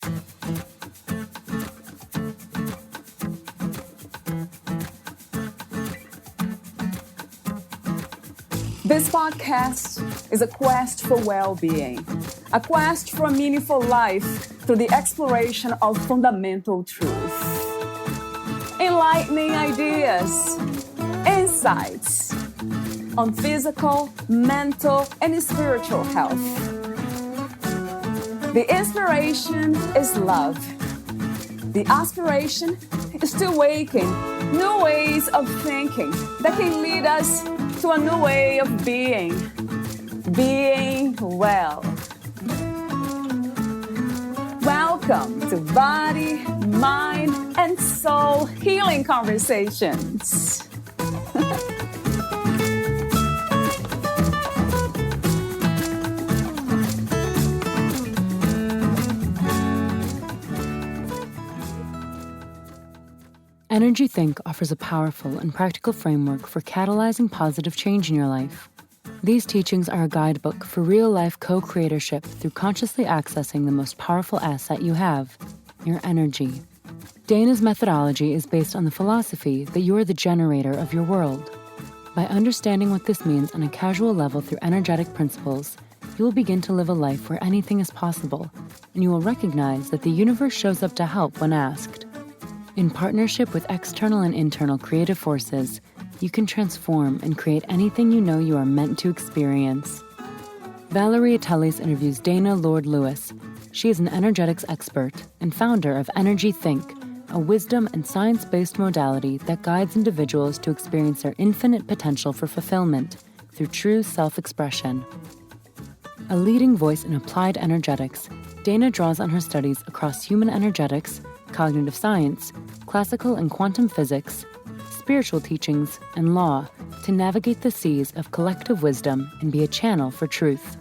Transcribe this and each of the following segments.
This podcast is a quest for well-being, a quest for a meaningful life through the exploration of fundamental truth. Enlightening ideas, insights on physical, mental, and spiritual health. The inspiration is love. The aspiration is to awaken new ways of thinking that can lead us to a new way of being well. Welcome to Body, Mind, and Soul Healing Conversations. Energy Think offers a powerful and practical framework for catalyzing positive change in your life. These teachings are a guidebook for real-life co-creatorship through consciously accessing the most powerful asset you have, your energy. Dana's methodology is based on the philosophy that you are the generator of your world. By understanding what this means on a casual level through energetic principles, you will begin to live a life where anything is possible, and you will recognize that the universe shows up to help when asked. In partnership with external and internal creative forces, you can transform and create anything you know you are meant to experience. Valeria Teles interviews Dana Lord-Lewis. She is an energetics expert and founder of Energy Think, a wisdom and science-based modality that guides individuals to experience their infinite potential for fulfillment through true self-expression. A leading voice in applied energetics, Dana draws on her studies across human energetics, cognitive science, classical and quantum physics, spiritual teachings, and law to navigate the seas of collective wisdom and be a channel for truth.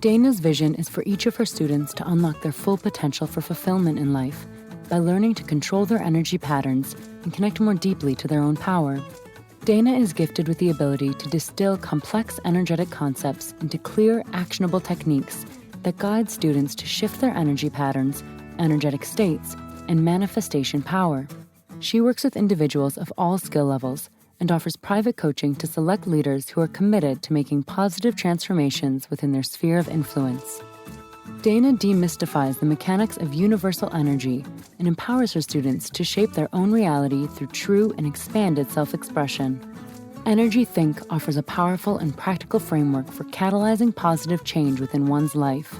Dana's vision is for each of her students to unlock their full potential for fulfillment in life by learning to control their energy patterns and connect more deeply to their own power. Dana is gifted with the ability to distill complex energetic concepts into clear, actionable techniques that guide students to shift their energy patterns, energetic states, and manifestation power. She works with individuals of all skill levels and offers private coaching to select leaders who are committed to making positive transformations within their sphere of influence. Dana demystifies the mechanics of universal energy and empowers her students to shape their own reality through true and expanded self-expression. Energy Think offers a powerful and practical framework for catalyzing positive change within one's life.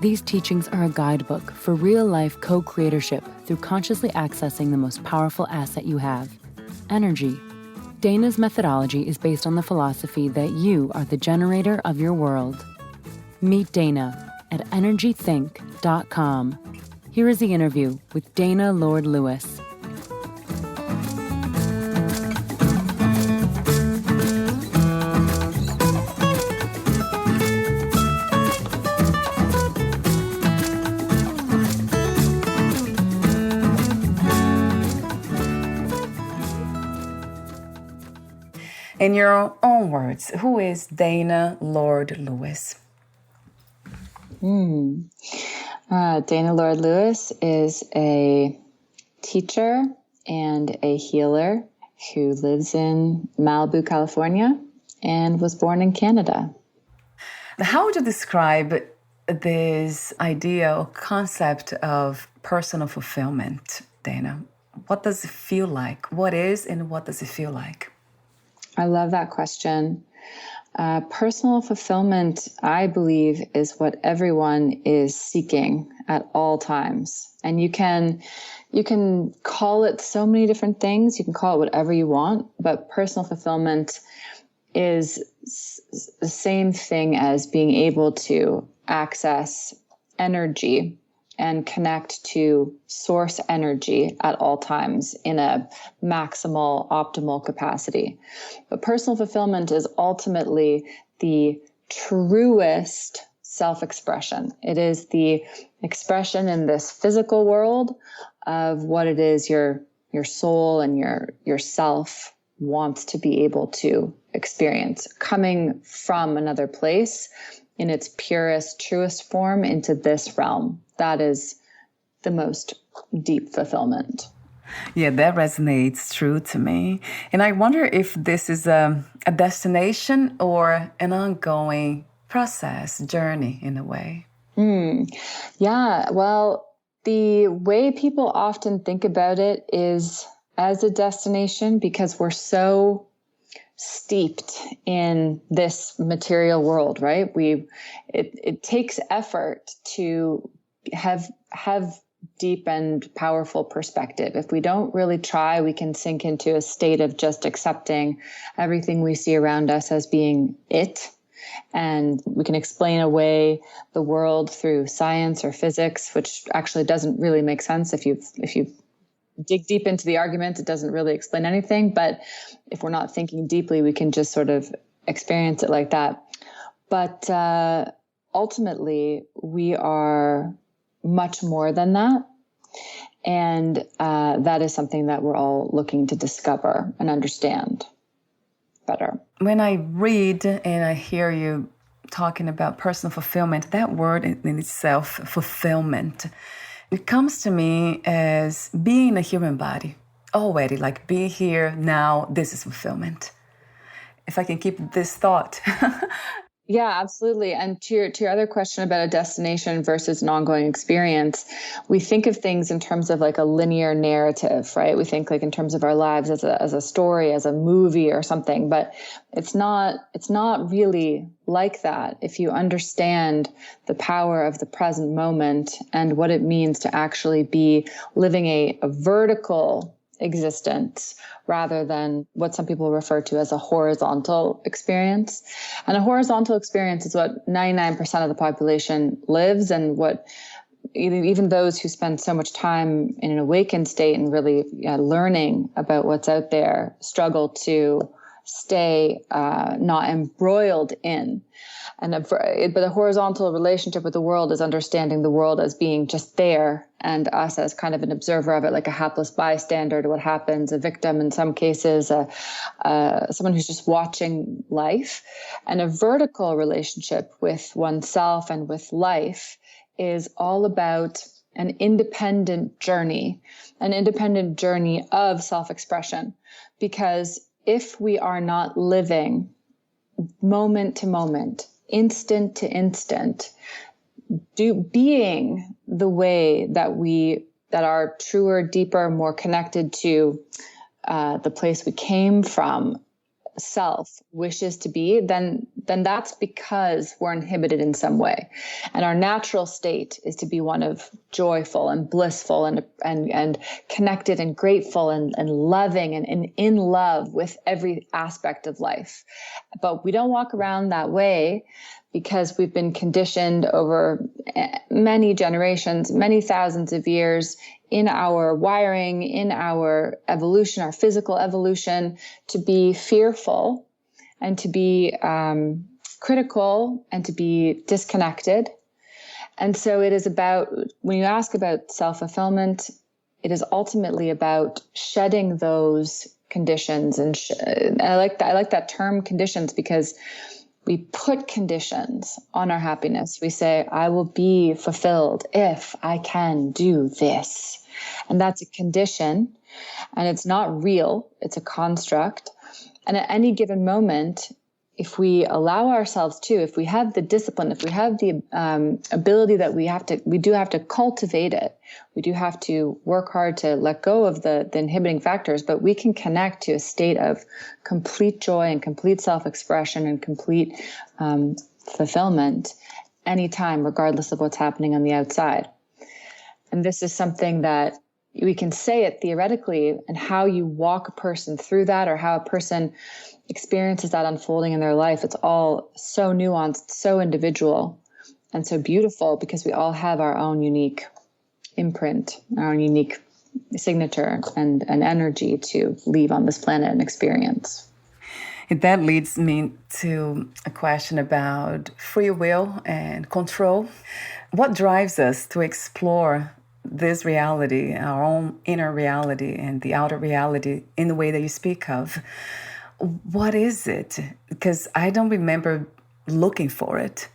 These teachings are a guidebook for real-life co-creatorship through consciously accessing the most powerful asset you have, energy. Dana's methodology is based on the philosophy that you are the generator of your world. Meet Dana at energythink.com. Here is the interview with Dana Lord-Lewis. In your own words, who is Dana Lord-Lewis? Dana Lord-Lewis is a teacher and a healer who lives in Malibu, California, and was born in Canada. How would you describe this idea or concept of personal fulfillment, Dana? What does it feel like? What is and what does it feel like? I love that question. Personal fulfillment, I believe, is what everyone is seeking at all times. And you can call it so many different things. You can call it whatever you want, but personal fulfillment is the same thing as being able to access energy and connect to source energy at all times in a maximal, optimal capacity. But personal fulfillment is ultimately the truest self-expression. It is the expression in this physical world of what it is your soul and your self wants to be able to experience, coming from another place in its purest, truest form into this realm. That is the most deep fulfillment. Yeah, that resonates true to me. And I wonder if this is a destination or an ongoing process, journey in a way. Yeah, well, the way people often think about it is as a destination because we're so steeped in this material world, right? It takes effort to have deep and powerful perspective. If we don't really try, we can sink into a state of just accepting everything we see around us as being it. And we can explain away the world through science or physics, which actually doesn't really make sense. If you dig deep into the argument, it doesn't really explain anything. But if we're not thinking deeply, we can just sort of experience it like that. But ultimately, we are much more than that. And that is something that we're all looking to discover and understand better. When I read and I hear you talking about personal fulfillment, that word in itself, fulfillment, it comes to me as being a human body already, like be here now, this is fulfillment. If I can keep this thought. Yeah, absolutely. And to your other question about a destination versus an ongoing experience, we think of things in terms of like a linear narrative, right? We think like in terms of our lives as a story, as a movie or something, but it's not really like that. If you understand the power of the present moment and what it means to actually be living a vertical existence rather than what some people refer to as a horizontal experience. And a horizontal experience is what 99% of the population lives, and what even those who spend so much time in an awakened state and really learning about what's out there struggle to stay not embroiled in. But a horizontal relationship with the world is understanding the world as being just there and us as kind of an observer of it, like a hapless bystander to what happens, a victim in some cases, someone who's just watching life. And a vertical relationship with oneself and with life is all about an independent journey of self-expression. Because if we are not living moment to moment, instant to instant, being the way that are truer, deeper, more connected to the place we came from, self wishes to be, then that's because we're inhibited in some way. And our natural state is to be one of joyful and blissful and connected and grateful and loving and in love with every aspect of life. But we don't walk around that way because we've been conditioned over many generations, many thousands of years in our wiring, in our evolution, our physical evolution, to be fearful and to be critical and to be disconnected. And so it is about, when you ask about self-fulfillment, it is ultimately about shedding those conditions. And I like that term, conditions, because we put conditions on our happiness. We say, I will be fulfilled if I can do this. And that's a condition, and it's not real. It's a construct. And at any given moment, if we allow ourselves to, if we have the discipline, if we have the ability that we do have to cultivate it. We do have to work hard to let go of the inhibiting factors, but we can connect to a state of complete joy and complete self-expression and complete fulfillment anytime, regardless of what's happening on the outside. And this is something that we can say it theoretically, and how you walk a person through that, or how a person experiences that unfolding in their life. It's all so nuanced, so individual, and so beautiful, because we all have our own unique imprint, our own unique signature and energy to leave on this planet and experience. That leads me to a question about free will and control. What drives us to explore this reality, our own inner reality and the outer reality in the way that you speak of? What is it? Because I don't remember looking for it.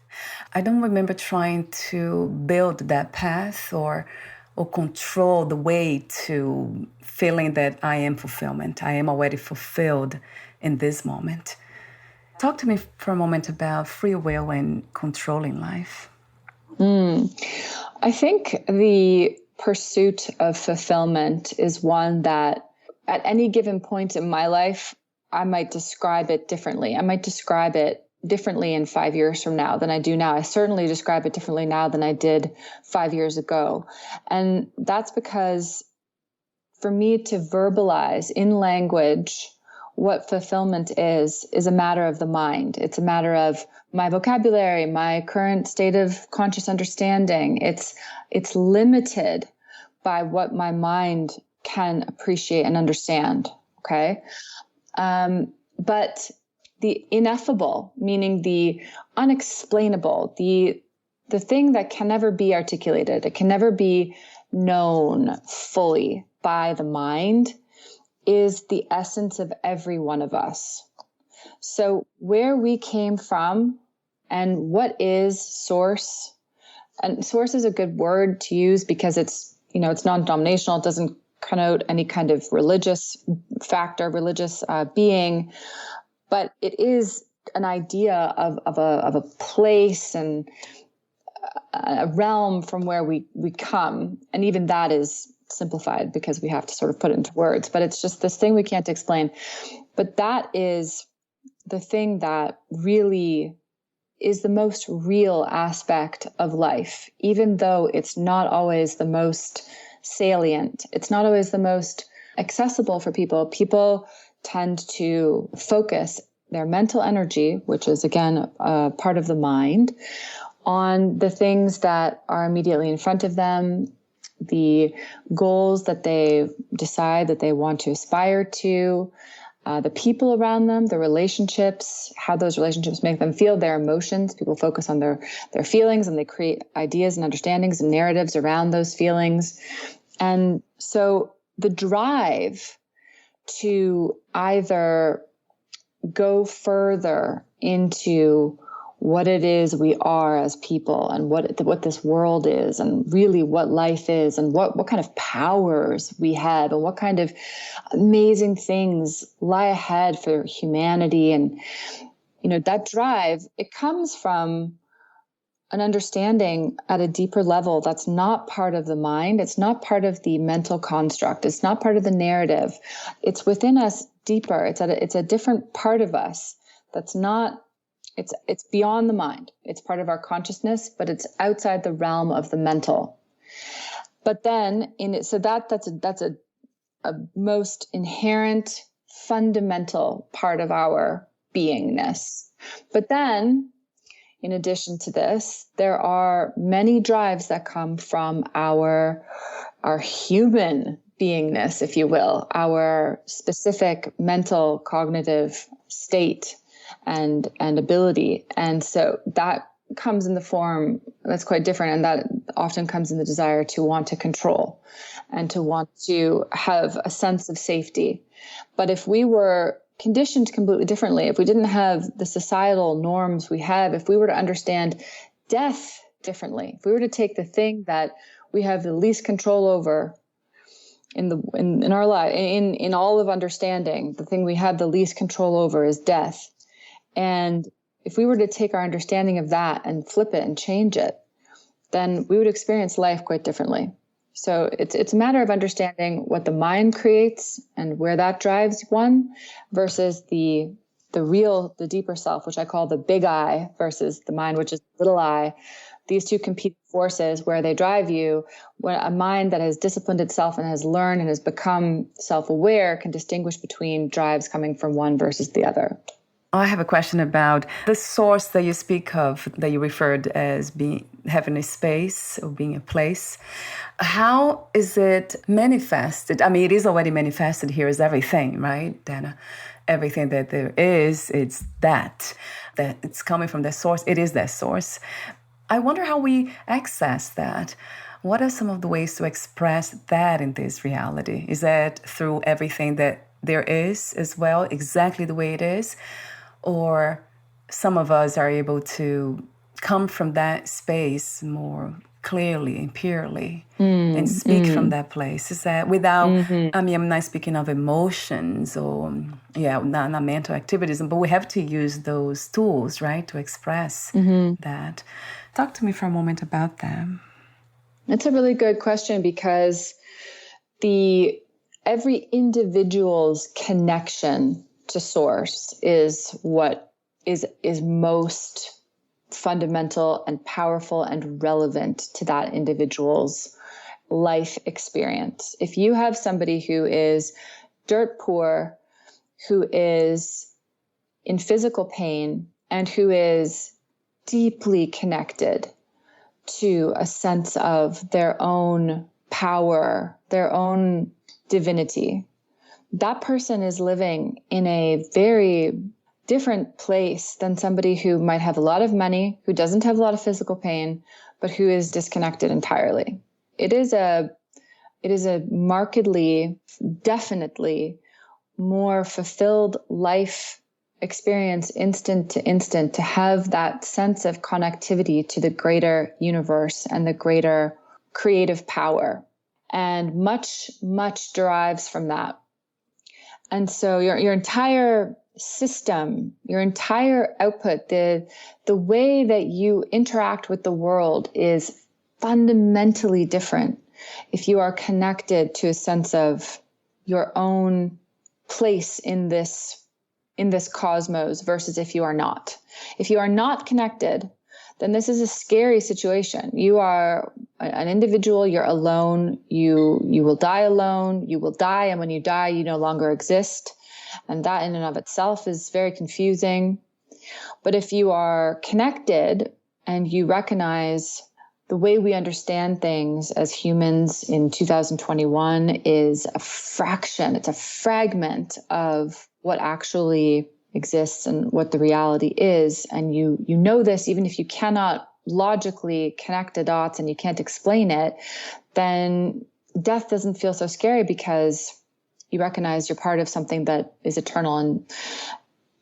I don't remember trying to build that path or or control the way to feeling that I am fulfillment. I am already fulfilled in this moment. Talk to me for a moment about free will and controlling life. I think the pursuit of fulfillment is one that at any given point in my life, I might describe it differently. I might describe it differently in 5 years from now than I do now. I certainly describe it differently now than I did 5 years ago. And that's because for me to verbalize in language what fulfillment is a matter of the mind. It's a matter of my vocabulary, my current state of conscious understanding. It's limited by what my mind can appreciate and understand. Okay. But the ineffable, meaning the unexplainable, the thing that can never be articulated, it can never be known fully by the mind, is the essence of every one of us. So where we came from and what is source, and source is a good word to use because it's non-denominational. It doesn't connote any kind of religious factor, religious being, but it is an idea of a place and a realm from where we come. And even that is simplified because we have to sort of put it into words, but it's just this thing we can't explain. But that is the thing that really is the most real aspect of life, even though it's not always the most salient. It's not always the most accessible for people. People tend to focus their mental energy, which is again part of the mind, on the things that are immediately in front of them, the goals that they decide that they want to aspire to, the people around them, the relationships, how those relationships make them feel, their emotions. People focus on their feelings and they create ideas and understandings and narratives around those feelings. And so the drive to either go further into what it is we are as people and what this world is and really what life is and what kind of powers we have and what kind of amazing things lie ahead for humanity. And, that drive, it comes from an understanding at a deeper level that's not part of the mind. It's not part of the mental construct. It's not part of the narrative. It's within us deeper. It's a different part of us that's not. It's beyond the mind. It's part of our consciousness, but it's outside the realm of the mental. But then that's a most inherent, fundamental part of our beingness. But then, in addition to this, there are many drives that come from our human beingness, if you will, our specific mental cognitive state and ability. And so that comes in the form that's quite different. And that often comes in the desire to want to control and to want to have a sense of safety. But if we were conditioned completely differently, if we didn't have the societal norms we have, if we were to understand death differently, if we were to take the thing that we have the least control over in our life, in all of understanding, the thing we have the least control over is death. And if we were to take our understanding of that and flip it and change it, then we would experience life quite differently. So it's a matter of understanding what the mind creates and where that drives one versus the deeper self, which I call the big I, versus the mind, which is little I. These two competing forces where they drive you, when a mind that has disciplined itself and has learned and has become self-aware can distinguish between drives coming from one versus the other. I have a question about the source that you speak of, that you referred as having a space or being a place. How is it manifested? I mean, it is already manifested here as everything, right, Dana? Everything that there is, it's that it's coming from that source. It is that source. I wonder how we access that. What are some of the ways to express that in this reality? Is that through everything that there is as well, exactly the way it is? Or some of us are able to come from that space more clearly and purely and speak from that place. Is that without, I mean, I'm not speaking of emotions or, not mental activities, but we have to use those tools, right, to express that. Talk to me for a moment about that. It's a really good question, because every individual's connection to source is what is most fundamental and powerful and relevant to that individual's life experience. If you have somebody who is dirt poor, who is in physical pain, and who is deeply connected to a sense of their own power, their own divinity, that person is living in a very different place than somebody who might have a lot of money, who doesn't have a lot of physical pain, but who is disconnected entirely. It is a markedly, definitely more fulfilled life experience, instant to instant, to have that sense of connectivity to the greater universe and the greater creative power. And much, much derives from that. And so your entire system, your entire output, the way that you interact with the world is fundamentally different if you are connected to a sense of your own place in this cosmos versus if you are not. If you are not connected, then this is a scary situation. You are an individual, you're alone, you will die alone, you will die, and when you die, you no longer exist. And that in and of itself is very confusing. But if you are connected and you recognize the way we understand things as humans in 2021 is a fraction, it's a fragment of what actually exists and what the reality is. And you know this, even if you cannot logically connect the dots and you can't explain it, then death doesn't feel so scary, because you recognize you're part of something that is eternal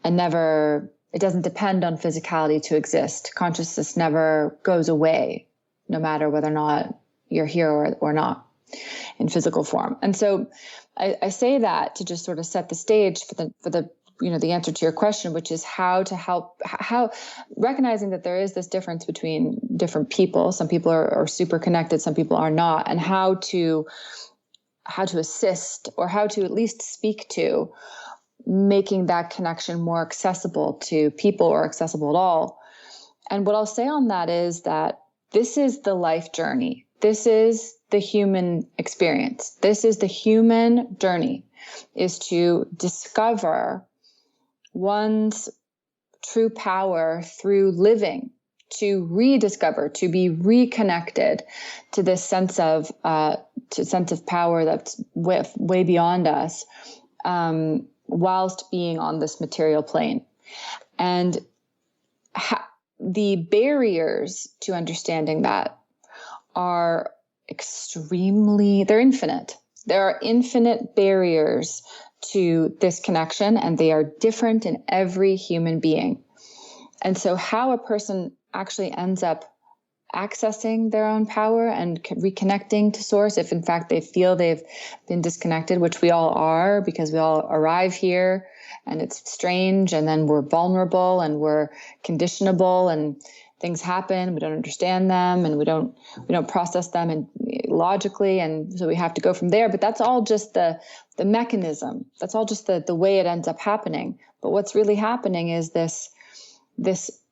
and never, it doesn't depend on physicality to exist. Consciousness never goes away, no matter whether or not you're here or not in physical form. And so I say that to just sort of set the stage for the the answer to your question, which is how recognizing that there is this difference between different people. Some people are super connected, some people are not, and how to assist, or how to at least speak to making that connection more accessible to people, or accessible at all. And what I'll say on that is that this is the life journey. This is the human experience. This is the human journey, is to discover one's true power through living, to rediscover, to be reconnected to this sense of power that's way beyond us, whilst being on this material plane. And the barriers to understanding that are they're infinite. There are infinite barriers to this connection, and they are different in every human being. And so how a person actually ends up accessing their own power and reconnecting to source, if in fact they feel they've been disconnected, which we all are, because we all arrive here and it's strange, and then we're vulnerable and we're conditionable, and things happen, we don't understand them, and we don't process them and logically, and so we have to go from there. But that's all just the mechanism. That's all just the way it ends up happening. But what's really happening is this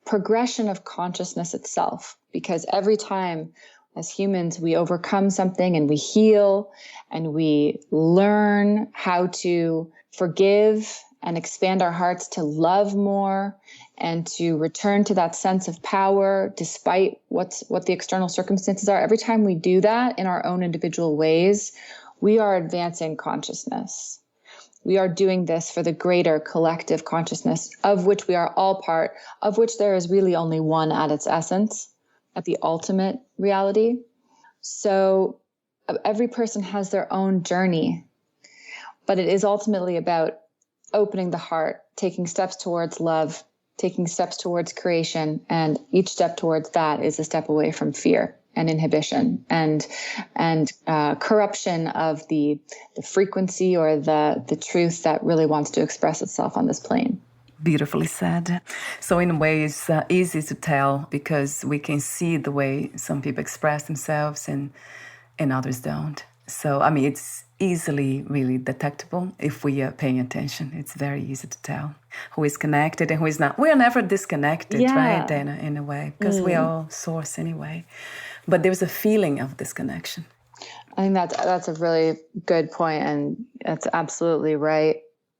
progression of consciousness itself, because every time as humans we overcome something and we heal and we learn how to forgive and expand our hearts to love more and to return to that sense of power despite what the external circumstances are. Every time we do that in our own individual ways, we are advancing consciousness. We are doing this for the greater collective consciousness, of which we are all part, of which there is really only one at its essence, at the ultimate reality. So every person has their own journey, but it is ultimately about opening the heart, taking steps towards love, taking steps towards creation, and each step towards that is a step away from fear. and inhibition and corruption of the frequency or the truth that really wants to express itself on this plane. Beautifully said. So in a way, it's easy to tell because we can see the way some people express themselves and others don't. So, I mean, it's easily really detectable if we are paying attention. It's very easy to tell who is connected and who is not. We are never disconnected, right, Dana, in a way, because we are all source anyway. But there's a feeling of disconnection. I think that's a really good point, and that's absolutely right.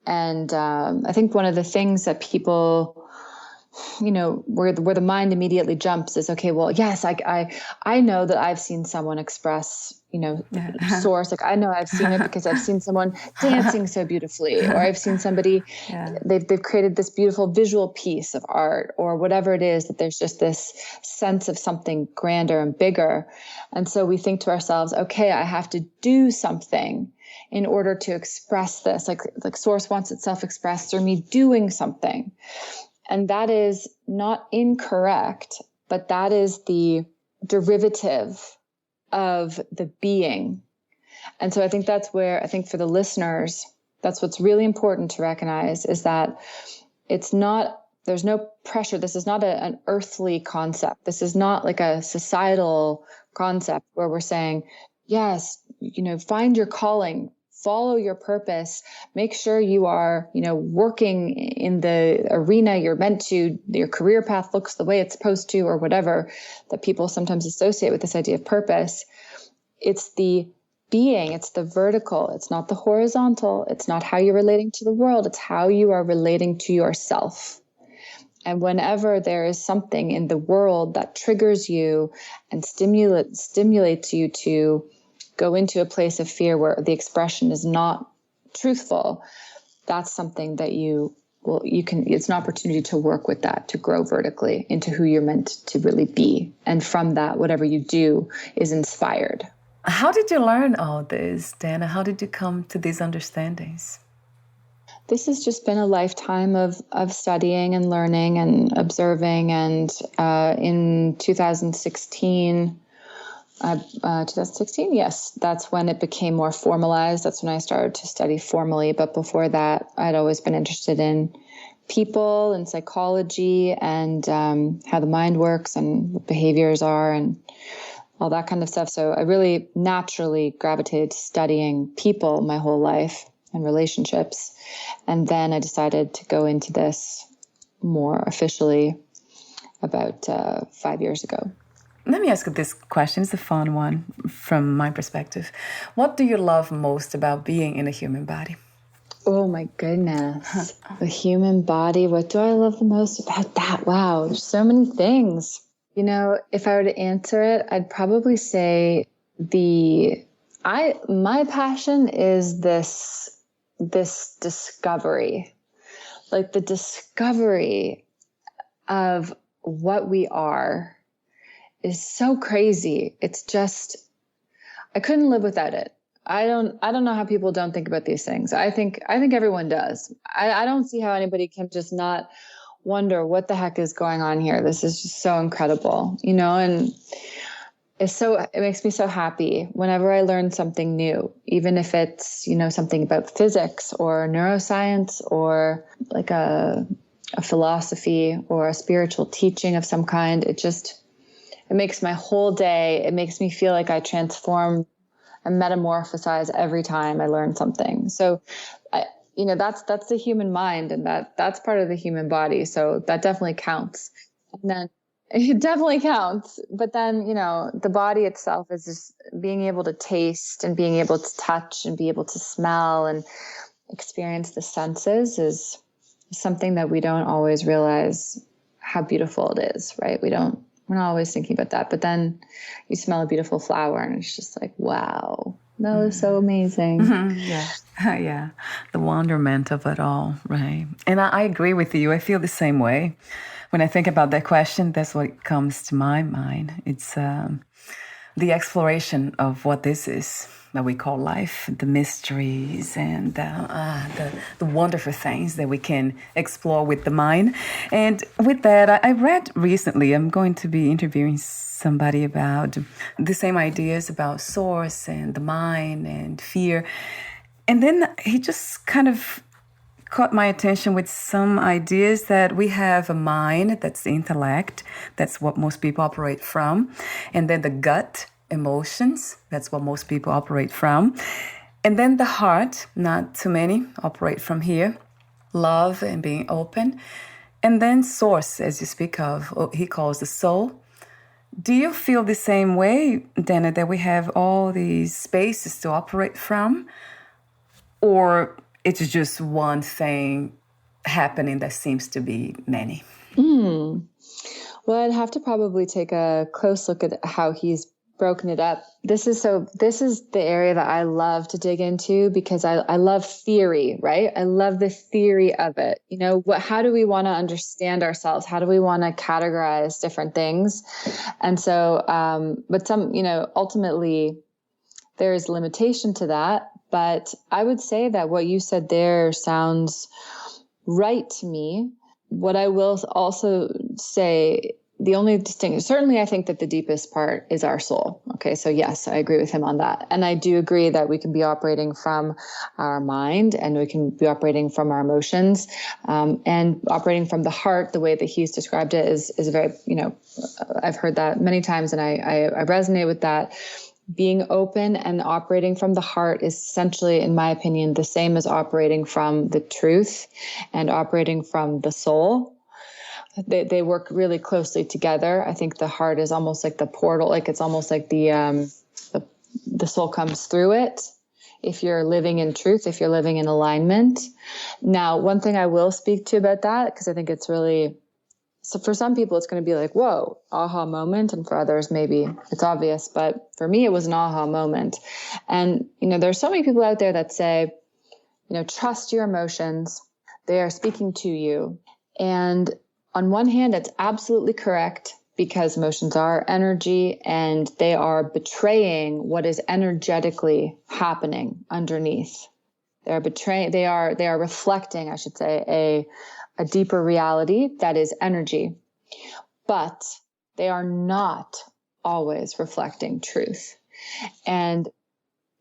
And I think one of the things that people, where the mind immediately jumps is, okay, well, yes, I know that I've seen someone express, source. Like I know I've seen it because I've seen someone dancing so beautifully, or I've seen somebody, they've created this beautiful visual piece of art or whatever it is, that there's just this sense of something grander and bigger. And so we think to ourselves, okay, I have to do something in order to express this, like source wants itself expressed through me doing something. And that is not incorrect, but that is the derivative of the being. And so I think that's where, I think for the listeners, that's what's really important to recognize, is that it's not, there's no pressure. This is not an earthly concept. This is not like a societal concept where we're saying, yes, find your calling, follow your purpose, make sure you are, working in the arena you're meant to, your career path looks the way it's supposed to, or whatever that people sometimes associate with this idea of purpose. It's the being, it's the vertical, it's not the horizontal, it's not how you're relating to the world, it's how you are relating to yourself. And whenever there is something in the world that triggers you and stimulates you to go into a place of fear where the expression is not truthful, that's something that it's an opportunity to work with that, to grow vertically into who you're meant to really be. And from that, whatever you do is inspired. How did you learn all this, Dana? How did you come to these understandings? This has just been a lifetime of studying and learning and observing. And in 2016, yes, that's when it became more formalized. That's when I started to study formally. But before that, I'd always been interested in people and psychology and how the mind works and what behaviors are and all that kind of stuff. So I really naturally gravitated to studying people my whole life and relationships. And then I decided to go into this more officially about 5 years ago. Let me ask you this question. It's a fun one from my perspective. What do you love most about being in a human body? Oh my goodness. The human body. What do I love the most about that? Wow. There's so many things. If I were to answer it, I'd probably say my passion is this discovery, like the discovery of what we are is so crazy. It's just, I couldn't live without it. I don't know how people don't think about these things. I think everyone does. I don't see how anybody can just not wonder what the heck is going on here. This is just so incredible, and it makes me so happy whenever I learn something new, even if it's, something about physics or neuroscience or like a philosophy or a spiritual teaching of some kind. It makes my whole day. It makes me feel like I transform and metamorphosize every time I learn something. So that's the human mind, and that's part of the human body. So that definitely counts. And then it definitely counts. But then, the body itself is just being able to taste and being able to touch and be able to smell and experience the senses is something that we don't always realize how beautiful it is, right? We're not always thinking about that. But then you smell a beautiful flower and it's just like, wow, that was so amazing. Mm-hmm. Yeah. Yeah. The wonderment of it all, right? And I agree with you. I feel the same way. When I think about that question, that's what comes to my mind. It's the exploration of what this is that we call life, the mysteries and the wonderful things that we can explore with the mind. And with that, I read recently, I'm going to be interviewing somebody about the same ideas about source and the mind and fear. And then he just kind of caught my attention with some ideas that we have a mind, that's the intellect, that's what most people operate from, and then the gut, emotions, that's what most people operate from, and then the heart, not too many operate from here, love and being open, and then source, as you speak of, he calls the soul. Do you feel the same way, Dana, that we have all these spaces to operate from, or it's just one thing happening that seems to be many? Well, I'd have to probably take a close look at how he's broken it up. This is the area that I love to dig into because I love theory, right? I love the theory of it. How do we want to understand ourselves? How do we want to categorize different things? And so, but ultimately there is limitation to that. But I would say that what you said there sounds right to me. What I will also say, the only distinction, certainly I think that the deepest part is our soul. Okay, so yes, I agree with him on that. And I do agree that we can be operating from our mind and we can be operating from our emotions, and operating from the heart, the way that he's described it is very, I've heard that many times and I resonate with that. Being open and operating from the heart is essentially, in my opinion, the same as operating from the truth and operating from the soul. They work really closely together. I think the heart is almost like the portal, like it's almost like the soul comes through it. If you're living in truth, if you're living in alignment. Now, one thing I will speak to about that, because I think it's really, so for some people, it's going to be like, whoa, aha moment. And for others, maybe it's obvious. But for me, it was an aha moment. And, there's so many people out there that say, trust your emotions. They are speaking to you. And on one hand, it's absolutely correct because emotions are energy and they are betraying what is energetically happening underneath. They are reflecting, I should say, a deeper reality that is energy, but they are not always reflecting truth. And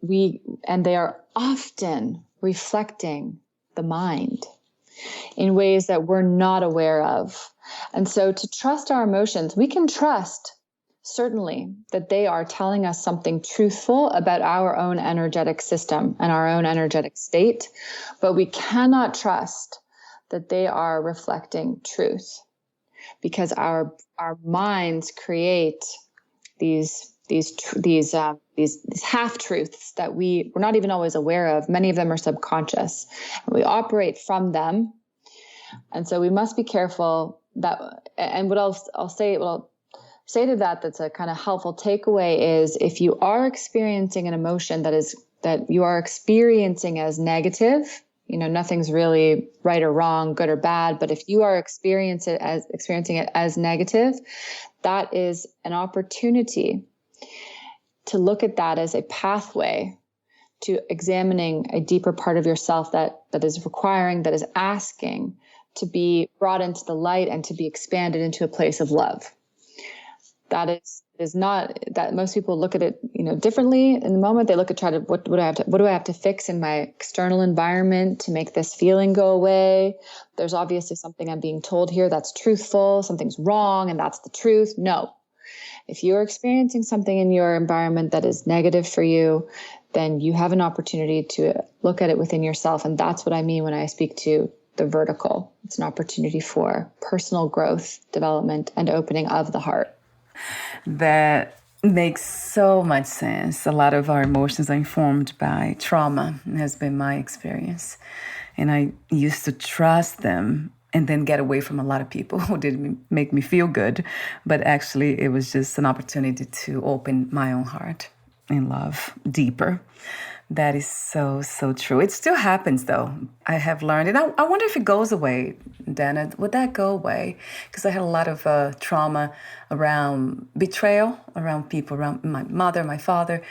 they are often reflecting the mind in ways that we're not aware of. And so to trust our emotions, we can trust certainly that they are telling us something truthful about our own energetic system and our own energetic state, but we cannot trust that they are reflecting truth, because our minds create these half truths that we're not even always aware of. Many of them are subconscious, and we operate from them. And so we must be careful that. And what I'll say to that's a kind of helpful takeaway is, if you are experiencing an emotion that you are experiencing as negative, nothing's really right or wrong, good or bad. But if you are experiencing it as negative, that is an opportunity to look at that as a pathway to examining a deeper part of yourself that is asking to be brought into the light and to be expanded into a place of love. That is not that most people look at it, differently in the moment. They look at what do I have to fix in my external environment to make this feeling go away? There's obviously something I'm being told here that's truthful, something's wrong, and that's the truth. No. If you're experiencing something in your environment that is negative for you, then you have an opportunity to look at it within yourself. And that's what I mean when I speak to the vertical. It's an opportunity for personal growth, development, and opening of the heart. That makes so much sense. A lot of our emotions are informed by trauma, has been my experience. And I used to trust them and then get away from a lot of people who didn't make me feel good. But actually, it was just an opportunity to open my own heart in love deeper. That is so, so true. It still happens, though. I have learned. And I wonder if it goes away, Dana. Would that go away? Because I had a lot of trauma around betrayal, around people, around my mother, my father.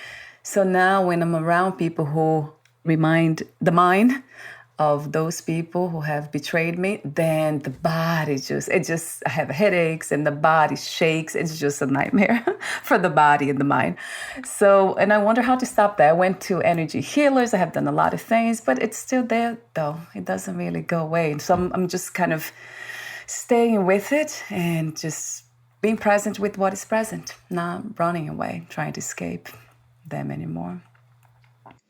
So now when I'm around people who remind the mind of those people who have betrayed me, then the body I have headaches and the body shakes. It's just a nightmare for the body and the mind. So, and I wonder how to stop that. I went to energy healers. I have done a lot of things, but it's still there though. It doesn't really go away. So I'm just kind of staying with it and just being present with what is present, not running away, trying to escape them anymore.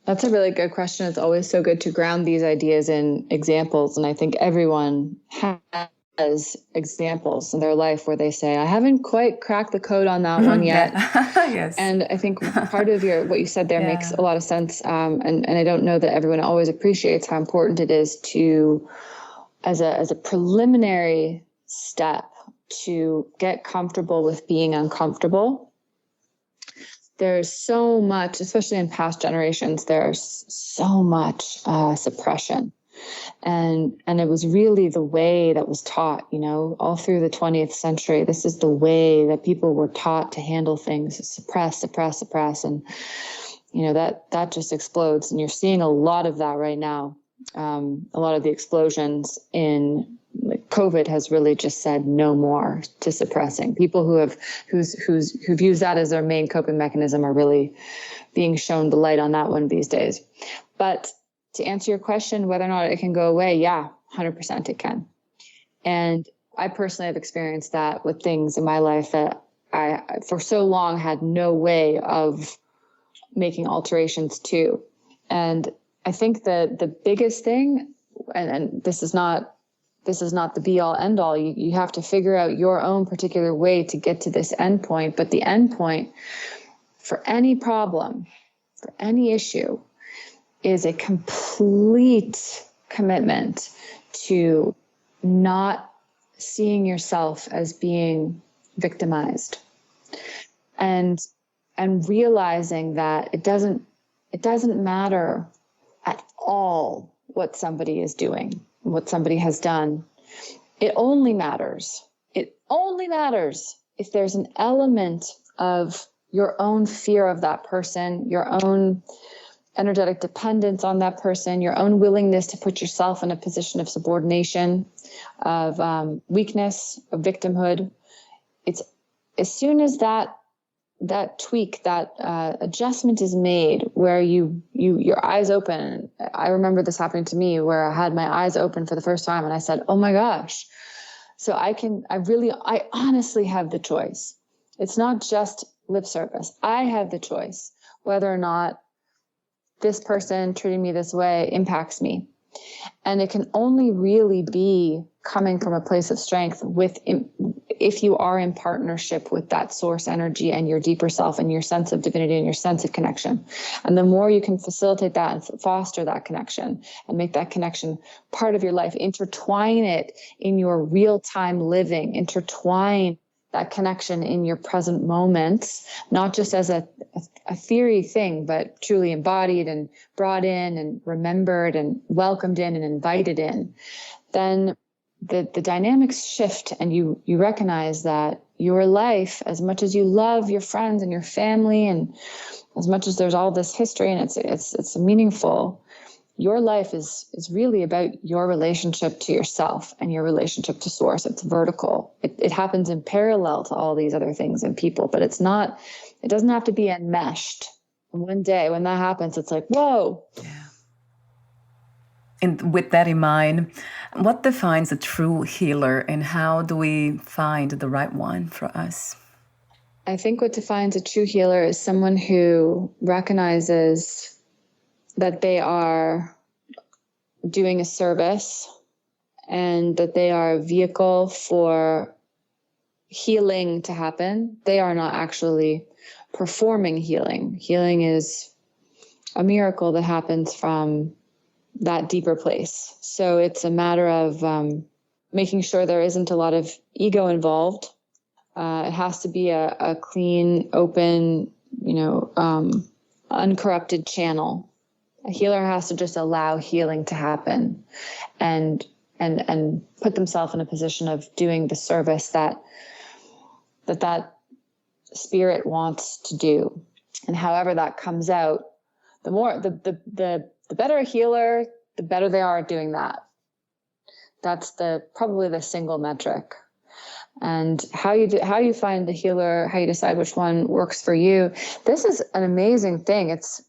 That's a really good question. It's always so good to ground these ideas in examples. And I think everyone has examples in their life where they say, I haven't quite cracked the code on that one yet. Yes. And I think part of what you said there makes a lot of sense. And I don't know that everyone always appreciates how important it is to, as a preliminary step, to get comfortable with being uncomfortable. There's so much, especially in past generations, there's so much suppression. And it was really the way that was taught, all through the 20th century. This is the way that people were taught to handle things, suppress. And, that just explodes. And you're seeing a lot of that right now. A lot of the explosions in COVID has really just said no more to suppressing. People who've used that as their main coping mechanism are really being shown the light on that one these days. But to answer your question, whether or not it can go away, 100% it can. And I personally have experienced that with things in my life that I, for so long, had no way of making alterations to. And I think that the biggest thing, and this is not the be all end all. You have to figure out your own particular way to get to this end point. But the end point for any problem, for any issue, is a complete commitment to not seeing yourself as being victimized, and realizing that it doesn't matter at all what somebody is doing, what somebody has done. It only matters if there's an element of your own fear of that person, your own energetic dependence on that person, your own willingness to put yourself in a position of subordination, of weakness, of victimhood. It's as soon as that tweak, that adjustment is made, where your eyes open. I remember this happening to me, where I had my eyes open for the first time, and I said, "Oh my gosh!" So I honestly have the choice. It's not just lip service. I have the choice whether or not this person treating me this way impacts me, and it can only really be coming from a place of strength if you are in partnership with that source energy and your deeper self and your sense of divinity and your sense of connection. And the more you can facilitate that and foster that connection and make that connection part of your life, intertwine it in your real-time living, intertwine that connection in your present moments, not just as a theory thing, but truly embodied and brought in and remembered and welcomed in and invited in, then the dynamics shift, and you recognize that your life, as much as you love your friends and your family, and as much as there's all this history and it's meaningful, your life is really about your relationship to yourself and your relationship to source. It's vertical. It happens in parallel to all these other things and people, but it doesn't have to be enmeshed. And one day when that happens, it's like, whoa. Yeah. And with that in mind, what defines a true healer, and how do we find the right one for us? I think what defines a true healer is someone who recognizes that they are doing a service and that they are a vehicle for healing to happen. They are not actually performing healing. Healing is a miracle that happens from that deeper place. So it's a matter of making sure there isn't a lot of ego involved. It has to be a clean, open, uncorrupted channel. A healer has to just allow healing to happen and put themselves in a position of doing the service that spirit wants to do. And however that comes out, the better a healer, the better they are at doing that. That's probably the single metric. And how you find the healer, how you decide which one works for you. This is an amazing thing. This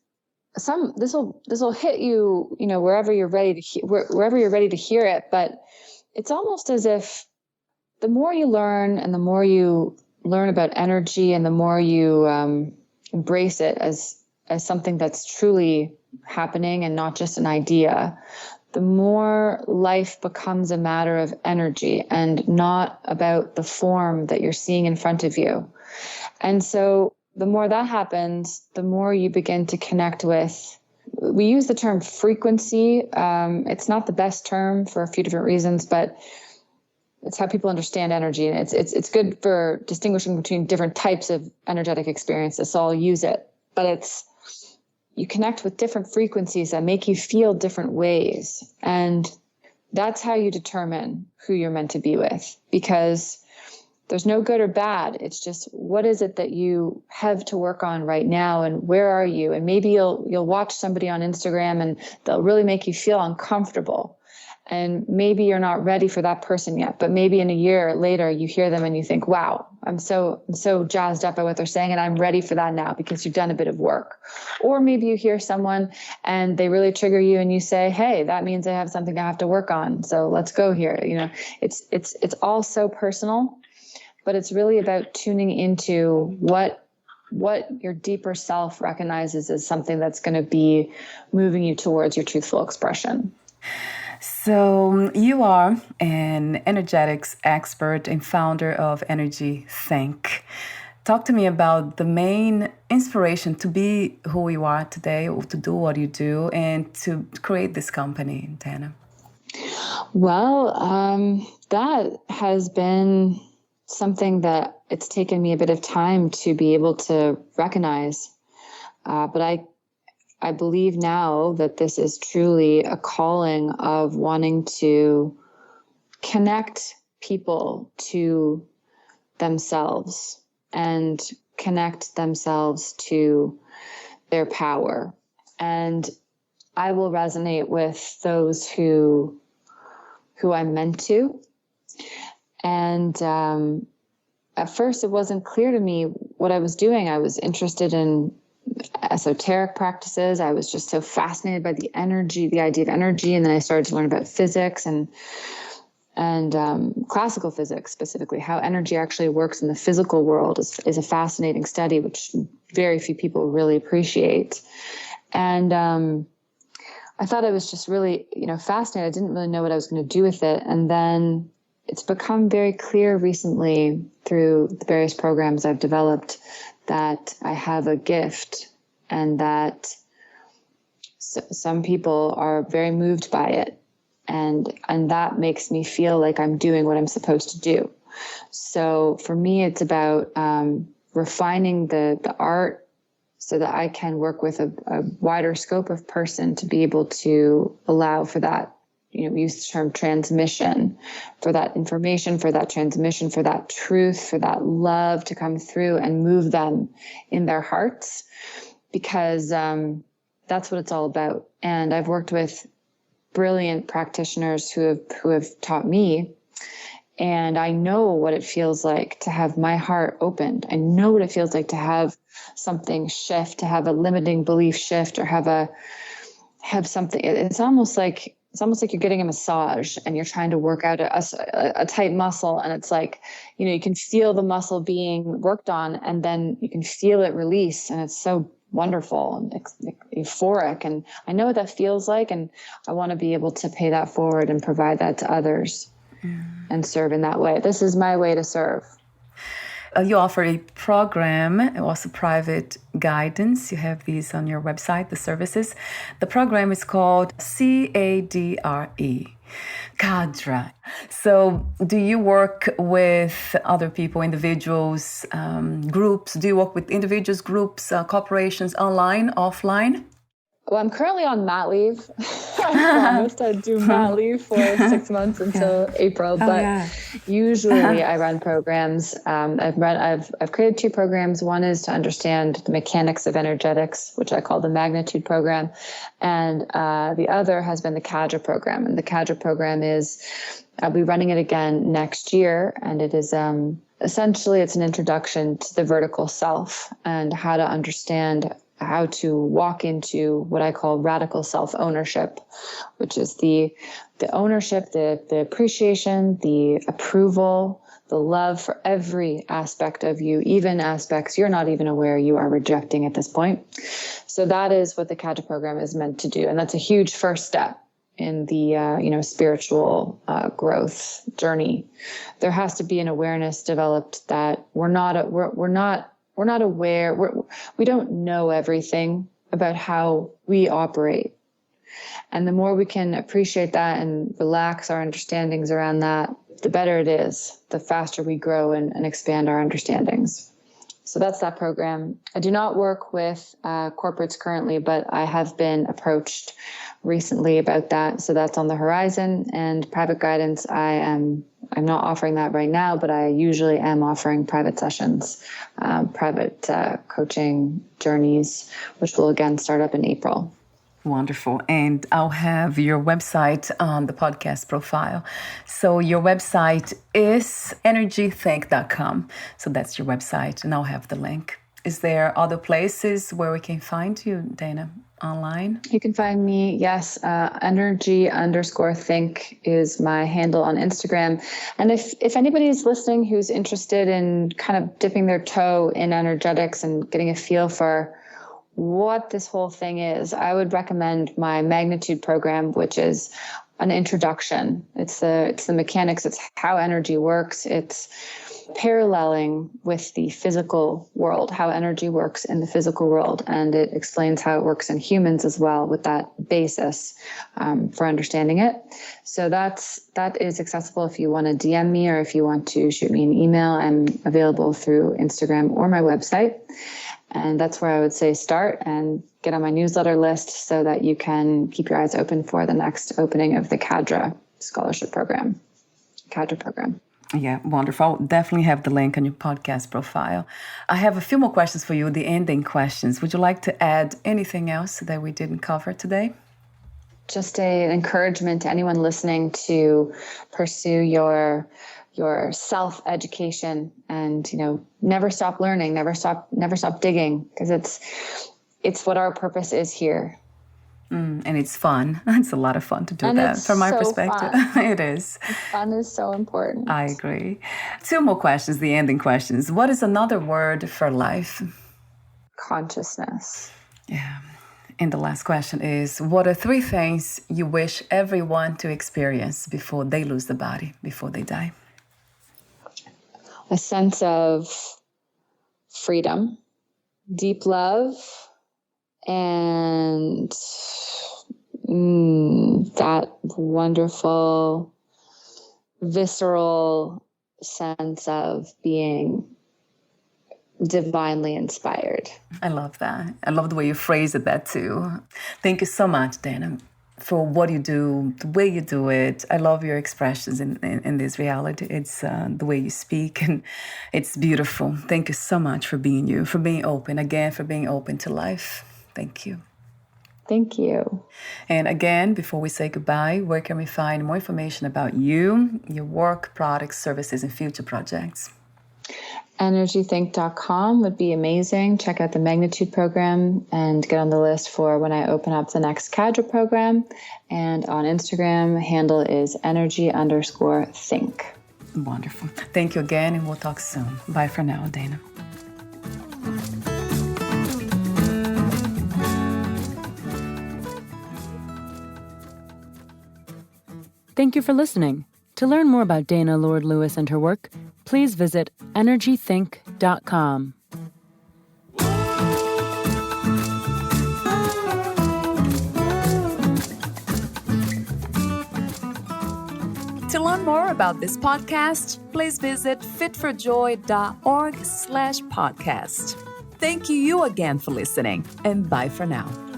will hit you, wherever you're ready to hear it. But it's almost as if the more you learn and the more you learn about energy and the more you embrace it as something that's truly happening and not just an idea, the more life becomes a matter of energy and not about the form that you're seeing in front of you. And so the more that happens, the more you begin to connect with, we use the term frequency. It's not the best term for a few different reasons, but it's how people understand energy. And it's good for distinguishing between different types of energetic experiences. So I'll use it, but you connect with different frequencies that make you feel different ways. And that's how you determine who you're meant to be with, because there's no good or bad. It's just, what is it that you have to work on right now, and where are you? And maybe you'll watch somebody on Instagram and they'll really make you feel uncomfortable. And maybe you're not ready for that person yet, but maybe in a year later you hear them and you think, wow, I'm so jazzed up by what they're saying, and I'm ready for that now because you've done a bit of work. Or maybe you hear someone and they really trigger you and you say, hey, that means I have something I have to work on. So let's go here. It's all so personal, but it's really about tuning into what your deeper self recognizes as something that's going to be moving you towards your truthful expression. So you are an energetics expert and founder of Energy Think. Talk to me about the main inspiration to be who you are today, or to do what you do, and to create this company, Dana. Well, that has been something that it's taken me a bit of time to be able to recognize. But I believe now that this is truly a calling of wanting to connect people to themselves and connect themselves to their power. And I will resonate with those who I'm meant to. And at first, it wasn't clear to me what I was doing. I was interested in esoteric practices. I was just so fascinated by the energy, the idea of energy. And then I started to learn about physics and classical physics, specifically how energy actually works in the physical world is a fascinating study, which very few people really appreciate. And I thought I was just really, fascinated. I didn't really know what I was going to do with it. And then it's become very clear recently through the various programs I've developed that I have a gift, and that some people are very moved by it. And that makes me feel like I'm doing what I'm supposed to do. So for me, it's about refining the art so that I can work with a wider scope of person to be able to allow for that, use the term transmission, for that information, for that transmission, for that truth, for that love to come through and move them in their hearts, because that's what it's all about. And I've worked with brilliant practitioners who have taught me, and I know what it feels like to have my heart opened. I know what it feels like to have something shift, to have a limiting belief shift, or have something. It's almost like you're getting a massage and you're trying to work out a tight muscle, and it's like, you can feel the muscle being worked on, and then you can feel it release, and it's so wonderful and euphoric. And I know what that feels like, and I want to be able to pay that forward and provide that to others and serve in that way. This is my way to serve. You offer a program, also private guidance. You have these on your website, the services. The program is called CADRE. Cadre. So do you work with other people, individuals, groups? Do you work with individuals, groups, corporations, online, offline? Well, I'm currently on mat leave. I promised I'd do mat leave for 6 months until April, but usually I run programs. I've created 2 programs. One is to understand the mechanics of energetics, which I call the magnitude program, and the other has been the Cadre program. And the Cadre program is I'll be running it again next year, and it is essentially it's an introduction to the vertical self and how to understand how to walk into what I call radical self-ownership, which is the ownership, the appreciation, the approval, the love for every aspect of you, even aspects you're not even aware you are rejecting at this point. So that is what the Cadre program is meant to do. And that's a huge first step in the spiritual growth journey. There has to be an awareness developed that we're not aware. We don't know everything about how we operate. And the more we can appreciate that and relax our understandings around that, the better it is, the faster we grow and expand our understandings. So that's that program. I do not work with corporates currently, but I have been approached recently about that. So that's on the horizon. And private guidance, I'm not offering that right now, but I usually am offering private sessions, private coaching journeys, which will again start up in April. Wonderful. And I'll have your website on the podcast profile. So your website is energythink.com. So that's your website, and I'll have the link. Is there other places where we can find you, Dana, online? You can find me, yes, energy_think is my handle on Instagram. And if anybody's listening who's interested in kind of dipping their toe in energetics and getting a feel for what this whole thing is, I would recommend my magnitude program, which is an introduction. It's the mechanics. It's how energy works. It's paralleling with the physical world, how energy works in the physical world. And it explains how it works in humans as well with that basis for understanding it. So that is accessible if you want to DM me or if you want to shoot me an email. I'm available through Instagram or my website. And that's where I would say start and get on my newsletter list so that you can keep your eyes open for the next opening of the Cadre scholarship program, Cadre program. Yeah, wonderful. I'll definitely have the link on your podcast profile. I have a few more questions for you, the ending questions. Would you like to add anything else that we didn't cover today? Just an encouragement to anyone listening to pursue your self-education and, never stop learning, never stop digging, because it's what our purpose is here. And it's fun. It's a lot of fun to do that from my perspective. It is. Fun is so important. I agree. 2 more questions, the ending questions. What is another word for life? Consciousness. Yeah. And the last question is, what are 3 things you wish everyone to experience before they lose the body, before they die? A sense of freedom, deep love, and that wonderful, visceral sense of being divinely inspired. I love that. I love the way you phrased that too. Thank you so much, Dana, for what you do, the way you do it. I love your expressions in this reality. It's the way you speak, and it's beautiful. Thank you so much for being you, for being open, again, for being open to life. Thank you. Thank you. And again, before we say goodbye, where can we find more information about you, your work, products, services, and future projects? Energythink.com would be amazing. Check out the Magnitude program and get on the list for when I open up the next Cadre program. And on Instagram, handle is energy_think. Wonderful. Thank you again, and we'll talk soon. Bye for now, Dana. Thank you for listening. To learn more about Dana Lord Lewis and her work, please visit energythink.com. learn more about this podcast, please visit fitforjoy.org/podcast. Thank you again for listening, and bye for now.